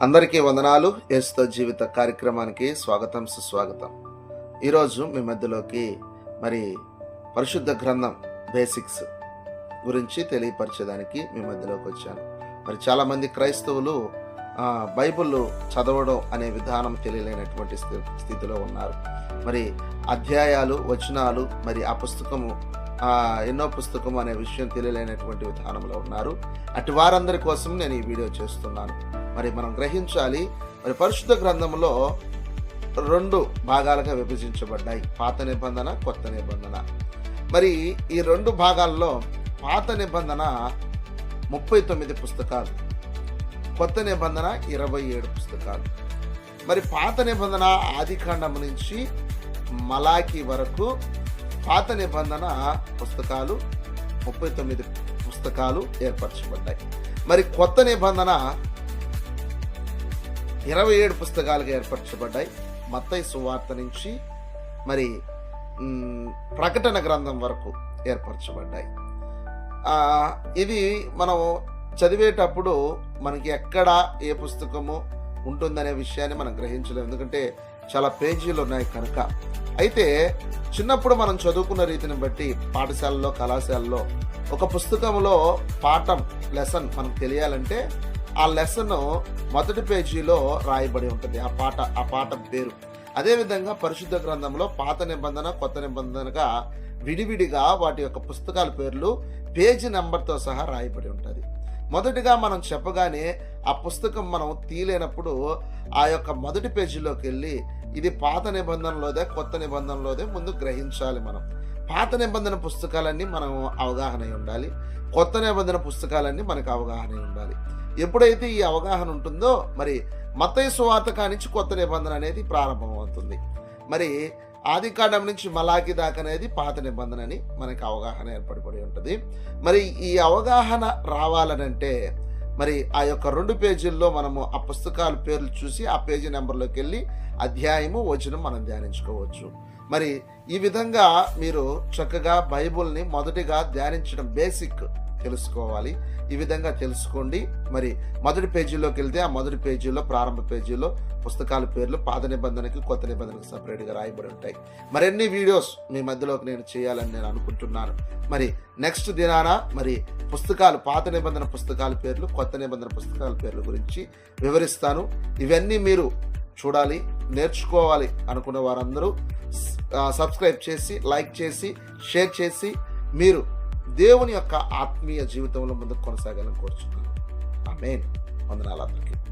అందరికీ వందనాలు. యేసుతో జీవిత కార్యక్రమానికి స్వాగతం, సుస్వాగతం. ఈరోజు మీ మధ్యలోకి పరిశుద్ధ గ్రంథం బేసిక్స్ గురించి తెలియపరిచేదానికి మీ మధ్యలోకి వచ్చాను. చాలామంది క్రైస్తవులు బైబిల్ చదవడం అనే విధానం తెలియలేనటువంటి స్థితిలో ఉన్నారు. అధ్యాయాలు, వచనాలు, ఆ పుస్తకము ఎన్నో పుస్తకం అనే విషయం తెలియలేనటువంటి విధానంలో ఉన్నారు. అటు వారందరి కోసం నేను ఈ వీడియో చేస్తున్నాను. మనం గ్రహించాలి, పరిశుద్ధ గ్రంథంలో 2 భాగాలుగా విభజించబడ్డాయి, పాత నిబంధన, కొత్త నిబంధన. ఈ 2 భాగాల్లో పాత నిబంధన 39 పుస్తకాలు, కొత్త నిబంధన 27 పుస్తకాలు. పాత నిబంధన ఆదికాండం నుంచి మలాకి వరకు పాత నిబంధన పుస్తకాలు 39 పుస్తకాలు ఏర్పరచబడ్డాయి. కొత్త నిబంధన 27 పుస్తకాలుగా ఏర్పరచబడ్డాయి. మత్తయి సువార్త నుంచి ప్రకటన గ్రంథం వరకు ఏర్పరచబడ్డాయి. ఇది మనం చదివేటప్పుడు మనకి ఎక్కడ ఏ పుస్తకము ఉంటుందనే విషయాన్ని మనం గ్రహించలేము, ఎందుకంటే చాలా పేజీలు ఉన్నాయి కనుక. అయితే చిన్నప్పుడు మనం చదువుకున్న రీతిని బట్టి పాఠశాలలో, కళాశాలలో ఒక పుస్తకంలో పాఠం, లెసన్ మనకు తెలియాలంటే ఆ లెసన్ మొదటి పేజీలో రాయబడి ఉంటుంది, ఆ పాఠం పేరు. అదేవిధంగా పరిశుద్ధ గ్రంథంలో పాత నిబంధన, కొత్త నిబంధనగా విడివిడిగా వాటి యొక్క పుస్తకాల పేర్లు పేజీ నెంబర్తో సహా రాయబడి ఉంటుంది. మొదటిగా మనం చెప్పగానే ఆ పుస్తకం మనం తీయలేనప్పుడు ఆ యొక్క మొదటి పేజీలోకి వెళ్ళి ఇది పాత నిబంధనలోదే, కొత్త నిబంధనలోదే ముందు గ్రహించాలి. మనం పాత నిబంధన పుస్తకాలన్నీ మనం అవగాహన ఉండాలి, కొత్త నిబంధన పుస్తకాలన్నీ మనకు అవగాహన ఉండాలి. ఎప్పుడైతే ఈ అవగాహన ఉంటుందో మత్తయి సువార్త కానించి కొత్త నిబంధన అనేది ప్రారంభమవుతుంది. ఆదికాండం నుంచి మలాకి దాకా అనేది పాత నిబంధన అని మనకి అవగాహన ఏర్పడిపడి ఉంటుంది. ఈ అవగాహన రావాలనంటే ఆ యొక్క 2 పేజీల్లో మనము ఆ పుస్తకాల పేర్లు చూసి ఆ పేజీ నెంబర్లోకి వెళ్ళి అధ్యాయము, వచనం మనం ధ్యానించుకోవచ్చు. ఈ విధంగా మీరు చక్కగా బైబుల్ని మొదటిగా ధ్యానించడం బేసిక్ తెలుసుకోవాలి. ఈ విధంగా తెలుసుకోండి. మొదటి పేజీలోకి వెళ్తే ఆ మొదటి పేజీలో, ప్రారంభ పేజీలో పుస్తకాల పేర్లు పాత నిబంధనకి, కొత్త నిబంధనకి సపరేట్గా రాయబడి ఉంటాయి. మరిన్ని వీడియోస్ మీ మధ్యలోకి నేను చేయాలని నేను అనుకుంటున్నాను. నెక్స్ట్ దినాన పుస్తకాలు, పాత నిబంధన పుస్తకాల పేర్లు, కొత్త నిబంధన పుస్తకాల పేర్ల గురించి వివరిస్తాను. ఇవన్నీ మీరు చూడాలి, నేర్చుకోవాలి అనుకున్న వారందరూ సబ్స్క్రైబ్ చేసి, లైక్ చేసి, షేర్ చేసి మీరు దేవుని యొక్క ఆత్మీయ జీవితంలో ముందుకు కొనసాగాలని కోరుచున్నాను. ఆమేన్. వందనాలు అందరికీ.